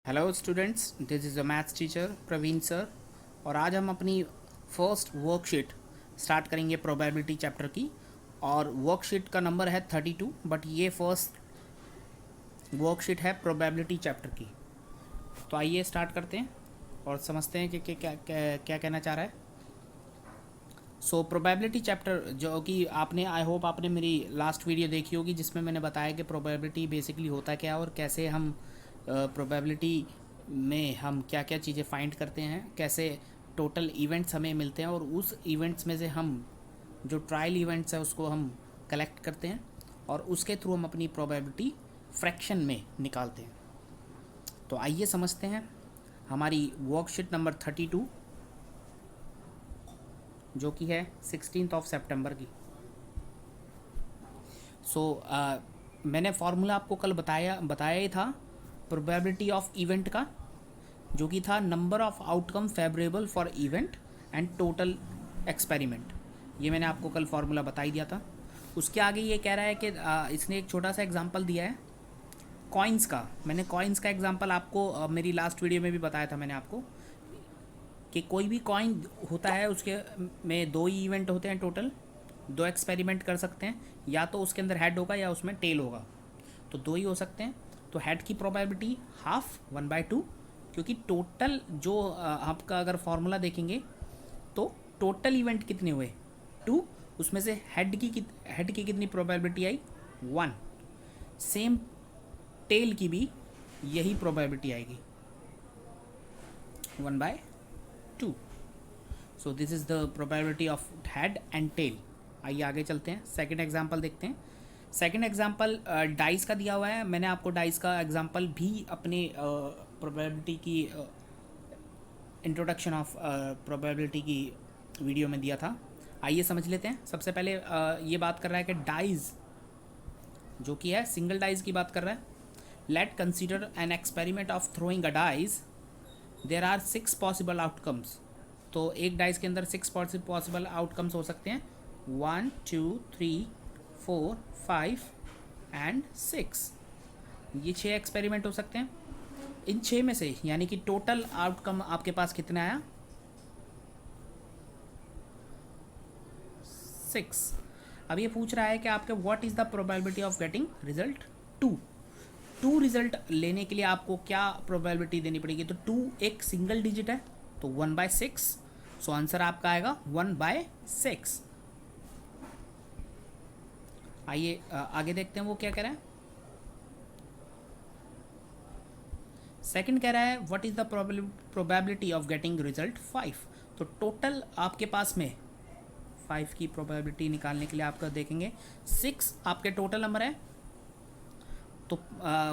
Hello students, this is a maths teacher Praveen sir. और आज हम अपनी फर्स्ट वर्कशीट स्टार्ट करेंगे प्रोबेबिलिटी चैप्टर की। और वर्कशीट का नंबर है 32, बट ये फर्स्ट वर्कशीट है प्रोबेबिलिटी चैप्टर की। तो आइए स्टार्ट करते हैं और समझते हैं कि क्या कहना चाह रहा है। सो प्रोबेबिलिटी चैप्टर जो कि आपने, आई होप आपने मेरी लास्ट वीडियो देखी होगी जिसमें मैंने बताया कि प्रोबेबिलिटी बेसिकली होता क्या है और कैसे हम प्रोबेबिलिटी में हम क्या क्या चीज़ें फाइंड करते हैं, कैसे टोटल इवेंट्स हमें मिलते हैं और उस इवेंट्स में से हम जो ट्रायल इवेंट्स है उसको हम कलेक्ट करते हैं और उसके थ्रू हम अपनी प्रोबेबिलिटी फ्रैक्शन में निकालते हैं। तो आइए समझते हैं हमारी वर्कशीट नंबर 32 जो कि है 16 सितंबर की। मैंने फार्मूला आपको कल बताया ही था प्रोबेबिलिटी ऑफ इवेंट का, जो कि था number of outcome favourable for event and total experiment. ये मैंने आपको कल फार्मूला बता ही दिया था। उसके आगे ये कह रहा है कि इसने एक छोटा सा एग्जांपल दिया है कॉइन्स का। मैंने कॉइन्स का एग्जांपल आपको मेरी लास्ट वीडियो में भी बताया था मैंने आपको कि कोई भी कॉइन होता है उसके में दो ही इवेंट होते हैं, टोटल दो एक्सपेरिमेंट कर सकते हैं, या तो उसके अंदर हेड होगा या उसमें टेल होगा, तो दो ही हो सकते हैं। तो हेड की प्रोबेबिलिटी हाफ 1/2, क्योंकि टोटल जो आपका अगर फॉर्मूला देखेंगे तो टोटल इवेंट कितने हुए 2, उसमें से हेड की कितनी प्रोबेबिलिटी आई 1। सेम टेल की भी यही प्रोबेबिलिटी आएगी 1/2। So this is the probability of head and tail. आइए आगे चलते हैं, सेकंड एग्जांपल देखते हैं। सेकंड एग्जांपल डाइस का दिया हुआ है। मैंने आपको डाइस का एग्जांपल भी अपने प्रोबेबिलिटी की इंट्रोडक्शन ऑफ प्रोबेबिलिटी की वीडियो में दिया था। आइए समझ लेते हैं। सबसे पहले ये बात कर रहा है कि डाइज जो कि है सिंगल डाइज की बात कर रहा है। Let consider an experiment of throwing a dies, there are 6 possible outcomes. तो एक डाइस के अंदर 6 पॉसिबल आउटकम्स हो सकते हैं, 1 2 3 4 5 एंड 6। ये 6 एक्सपेरिमेंट हो सकते हैं। इन 6 में से यानी कि टोटल आउटकम आपके पास कितना आया 6। अब ये पूछ रहा है कि आपके what is the probability of getting result 2 result लेने के लिए आपको क्या प्रोबेबिलिटी देनी पड़ेगी। तो 2 एक सिंगल डिजिट है तो 1/6। सो आंसर आपका आएगा 1/6। आइए आगे देखते हैं वो क्या कह रहा है। सेकंड कह रहा है what is the probability of getting result 5। तो टोटल आपके पास में 5 की प्रोबेबिलिटी निकालने के लिए आपका देखेंगे 6 आपके टोटल नंबर है, तो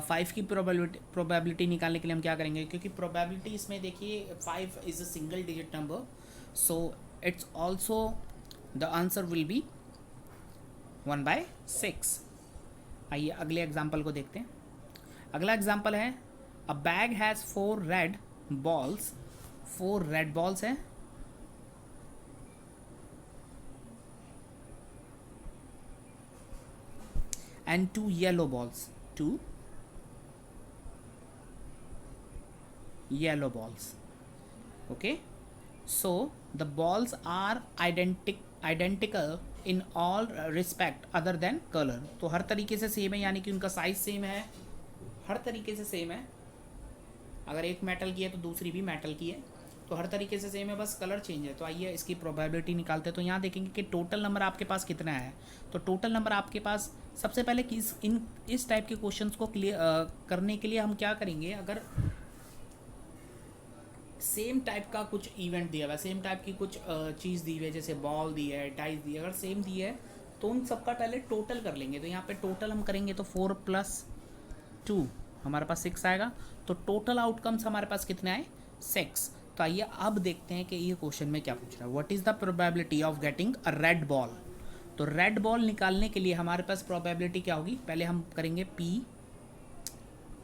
5 की प्रोबेबिलिटी निकालने के लिए हम क्या करेंगे, क्योंकि प्रोबेबिलिटी इसमें देखिए 5 is a single digit number, so it's also the answer will B 1/6। आइए अगले एग्जाम्पल को देखते हैं। अगला एग्जाम्पल है अ bag has 4 red balls. 4 red balls हैं and 2 yellow balls. 2 yellow balls. Okay, so the balls are identical in all respect other than color. तो हर तरीके से सेम है, यानी कि उनका साइज सेम है, हर तरीके से सेम है। अगर एक मेटल की है तो दूसरी भी मेटल की है, तो हर तरीके से सेम है, बस कलर चेंज है। तो आइए इसकी प्रोबेबिलिटी निकालते हैं। तो यहाँ देखेंगे कि टोटल नंबर आपके पास कितना है। तो टोटल नंबर आपके पास, सबसे पहले इस टाइप के क्वेश्चंस को क्लियर करने के लिए हम क्या करेंगे, अगर सेम टाइप का कुछ इवेंट दिया हुआ है, सेम टाइप की कुछ चीज़ दी हुई है, जैसे बॉल दी है, डाइस दी है, अगर सेम दी है तो उन सबका पहले टोटल कर लेंगे। तो यहाँ पे टोटल हम करेंगे तो 4 + 2 हमारे पास 6 आएगा। तो टोटल आउटकम्स हमारे पास कितने आए 6। तो आइए अब देखते हैं कि ये क्वेश्चन में क्या पूछ रहा है। What is the probability of getting a red ball. तो रेड बॉल निकालने के लिए हमारे पास प्रोबेबिलिटी क्या होगी, पहले हम करेंगे P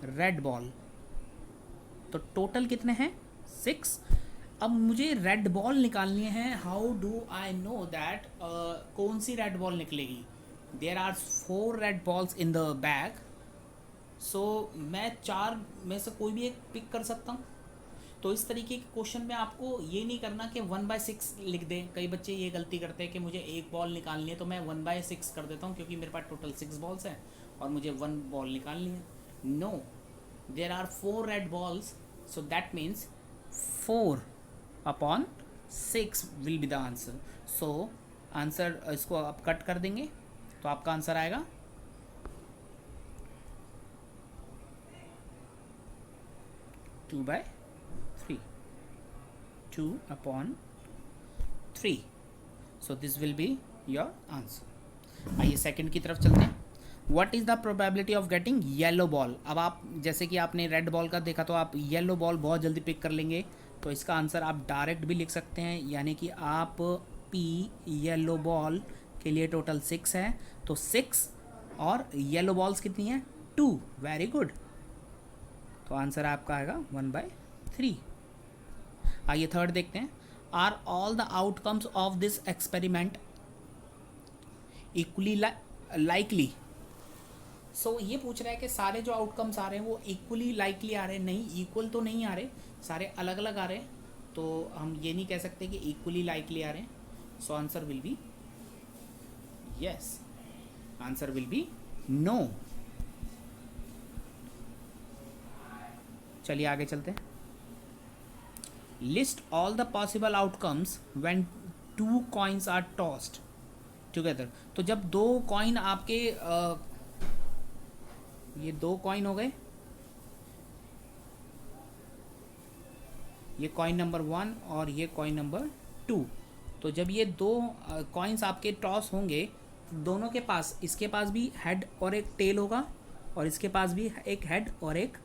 रेड बॉल। तो टोटल कितने हैं 6। अब मुझे रेड बॉल निकालनी है। How do I know that कौन सी रेड बॉल निकलेगी। There are 4 red balls in the bag, so मैं चार में से कोई भी एक पिक कर सकता हूँ। तो इस तरीके के क्वेश्चन में आपको ये नहीं करना कि 1/6 लिख दें। कई बच्चे ये गलती करते हैं कि मुझे एक बॉल निकालनी है तो मैं 1/6 कर देता हूँ, क्योंकि मेरे पास टोटल 6 बॉल्स हैं और मुझे 1 बॉल निकालनी है। No, there are 4 red balls, so that means 4/6 will be the answer. So answer इसको आप कट कर देंगे तो आपका आंसर आएगा 2/3, 2/3। So this will be your answer. आइए सेकंड की तरफ चलते हैं। What is the probability of getting yellow ball. अब आप जैसे कि आपने रेड बॉल का देखा तो आप येलो बॉल बहुत जल्दी पिक कर लेंगे, तो इसका आंसर आप डायरेक्ट भी लिख सकते हैं, यानी कि आप पी येलो बॉल के लिए टोटल 6 है, तो 6 और येलो बॉल्स कितनी है 2। वेरी गुड, तो आंसर आपका आएगा 1/3। आइए थर्ड देखते हैं। Are all the outcomes of this experiment equally likely. So ये पूछ रहा है कि सारे जो आउटकम्स आ रहे हैं वो इक्वली लाइकली आ रहे हैं। नहीं, इक्वल तो नहीं आ रहे, सारे अलग अलग आ रहे हैं, तो हम ये नहीं कह सकते कि इक्वली लाइकली आ रहे हैं। So answer will be yes, answer will be no. चलिए आगे चलते हैं। List all the possible outcomes when 2 coins are tossed together. तो जब 2 कॉइन आपके ये 2 कॉइन हो गए, ये कॉइन नंबर 1 और ये कॉइन नंबर 2। तो जब ये 2 कॉइन्स आपके टॉस होंगे, दोनों के पास, इसके पास भी हेड और एक टेल होगा और इसके पास भी एक हेड और एक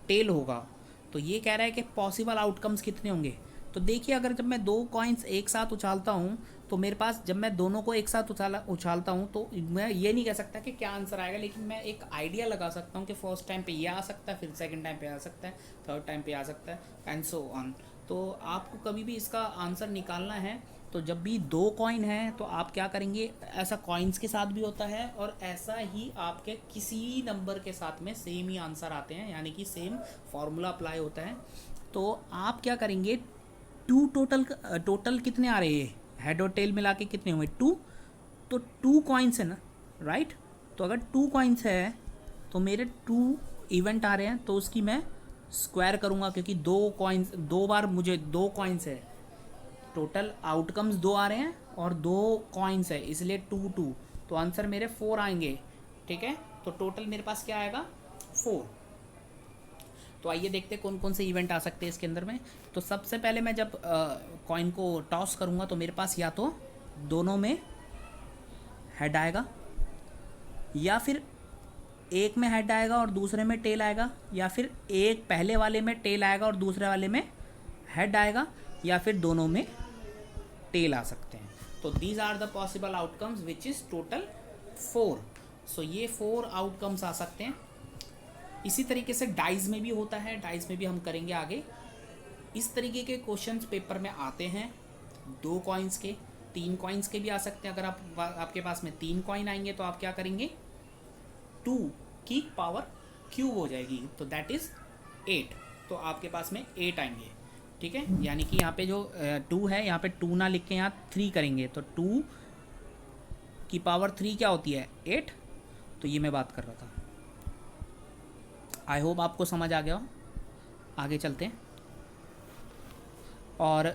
टेल होगा। तो ये कह रहा है कि पॉसिबल आउटकम्स कितने होंगे। तो देखिए, अगर जब मैं 2 कॉइन्स एक साथ उछालता हूँ तो मेरे पास, जब मैं दोनों को एक साथ उछालता हूँ तो मैं ये नहीं कह सकता कि क्या आंसर आएगा, लेकिन मैं एक आइडिया लगा सकता हूँ कि फर्स्ट टाइम पे ये आ सकता है, फिर सेकंड टाइम पे आ सकता है, थर्ड टाइम पे आ सकता है, एंड सो ऑन। तो आपको कभी भी इसका आंसर निकालना है तो जब भी 2 कॉइन है तो आप क्या करेंगे, ऐसा कॉइन्स के साथ भी होता है और ऐसा ही आपके किसी नंबर के साथ में सेम ही आंसर आते हैं, यानी कि सेम फॉर्मूला अप्लाई होता है। तो आप क्या करेंगे, 2 टोटल कितने आ रहे हैं, हेड और टेल मिला के कितने हुए 2, तो 2 कॉइन्स है ना, राइट। तो अगर 2 कॉइन्स है तो मेरे 2 इवेंट आ रहे हैं, तो उसकी मैं स्क्वायर करूँगा, क्योंकि 2 कॉइन्स, 2 बार मुझे 2 कॉइन्स है, टोटल आउटकम्स 2 आ रहे हैं और 2 कॉइन्स है, इसलिए 2 तो आंसर मेरे 4 आएंगे। ठीक है, तो टोटल मेरे पास क्या आएगा 4। तो आइए देखते हैं कौन कौन से इवेंट आ सकते हैं इसके अंदर में। तो सबसे पहले मैं जब कॉइन को टॉस करूँगा तो मेरे पास या तो दोनों में हेड आएगा, या फिर एक में हेड आएगा और दूसरे में टेल आएगा, या फिर एक पहले वाले में टेल आएगा और दूसरे वाले में हेड आएगा, या फिर दोनों में टेल आ सकते हैं। तो these are the possible outcomes which is total 4। So ये 4 आउटकम्स आ सकते हैं। इसी तरीके से डाइज में भी होता है, डाइज में भी हम करेंगे आगे। इस तरीके के क्वेश्चंस पेपर में आते हैं, 2 कॉइन्स के, 3 कॉइन्स के भी आ सकते हैं। अगर आपके पास में 3 कॉइन आएंगे तो आप क्या करेंगे, 2 की पावर क्यूब हो जाएगी, तो दैट इज़ 8। तो आपके पास में 8 आएंगे। ठीक है, यानी कि यहाँ पे जो 2 है, यहाँ पे 2 ना लिख के यहाँ 3 करेंगे, तो 2 की पावर 3 क्या होती है 8। तो ये मैं बात कर रहा था। आई होप आपको समझ आ गया हो। आगे चलते हैं और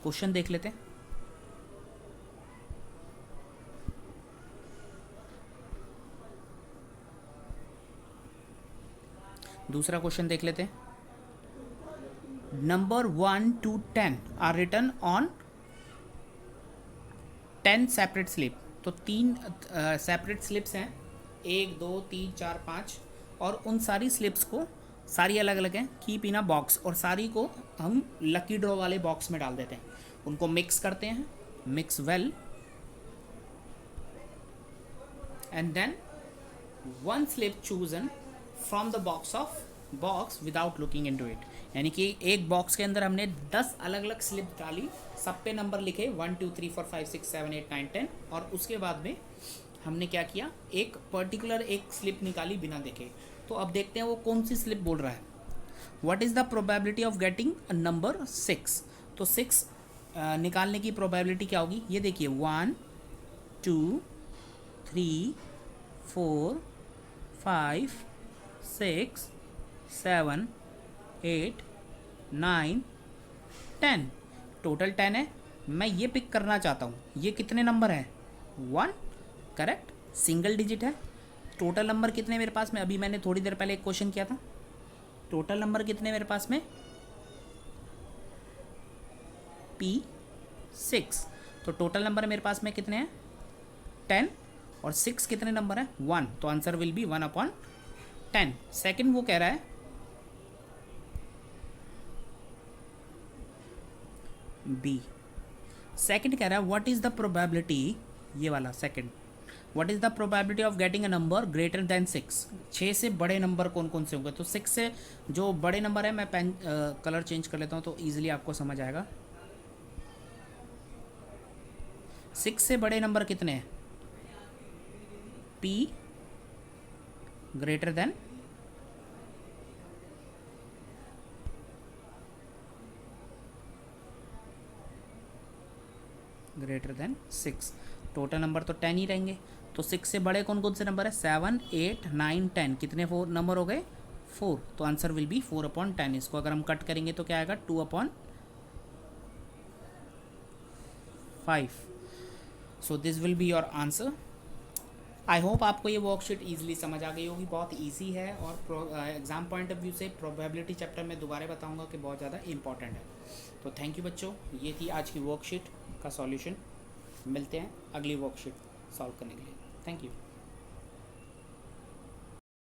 क्वेश्चन देख लेते हैं। दूसरा क्वेश्चन देख लेते हैं। Number 1 to 10 are written on 10 separate slip. तो 3 सेपरेट स्लिप्स हैं, 1 2 3 4 5, और उन सारी स्लिप्स को, सारी अलग अलग हैं, कीप इन अ बॉक्स, और सारी को हम लकी ड्रॉ वाले बॉक्स में डाल देते हैं। उनको मिक्स करते हैं, mix well, and then 1 slip chosen from the box without looking into it. यानी कि एक बॉक्स के अंदर हमने 10 अलग अलग स्लिप डाली, सब पे नंबर लिखे 1 2 3 4 5 6 7 8 9 10, और उसके बाद में हमने क्या किया, एक पर्टिकुलर एक स्लिप निकाली बिना देखे। तो अब देखते हैं वो कौन सी स्लिप बोल रहा है। What is the probability of getting a number 6। तो 6 निकालने की प्रोबेबिलिटी क्या होगी, ये देखिए 1 2 3 4 5 6 7 8 9 10, टोटल 10 है। मैं ये पिक करना चाहता हूँ, ये कितने नंबर हैं, 1, करेक्ट, सिंगल डिजिट है। टोटल नंबर कितने मेरे पास में, अभी मैंने थोड़ी देर पहले एक क्वेश्चन किया था, टोटल नंबर कितने मेरे पास में, P6। तो टोटल नंबर मेरे पास में कितने हैं, 10, और 6 कितने नंबर है, 1। तो आंसर विल बी 1/10। सेकंड वो कह रहा है बी, सेकंड कह रहा है व्हाट इज़ द प्रोबेबिलिटी, ये वाला second, what is the probability of getting a number greater than 6। 6 से बड़े नंबर कौन कौन से होंगे, तो 6 से जो बड़े नंबर है, मैं पेन कलर चेंज कर लेता हूँ तो ईजिली आपको समझ आएगा। 6 से बड़े नंबर कितने हैं, P greater than greater than 6। Total number तो 10 ही रहेंगे। तो 6 से बड़े कौन कौन से नंबर है, 7 8 9 10, कितने 4 नंबर हो गए, 4। तो आंसर विल बी 4/10। इसको अगर हम कट करेंगे तो क्या आएगा, 2/5। So this will be your answer. I hope आपको ये वर्कशीट ईजिली समझ आ गई होगी, बहुत ईजी है, और एग्ज़ाम पॉइंट ऑफ व्यू से प्रोबेबिलिटी चैप्टर में दोबारा बताऊंगा कि बहुत ज़्यादा इंपॉर्टेंट है। तो थैंक यू बच्चों, ये थी आज की वर्कशीट का सॉल्यूशन। मिलते हैं अगली वर्कशीट सॉल्व करने के लिए। Thank you.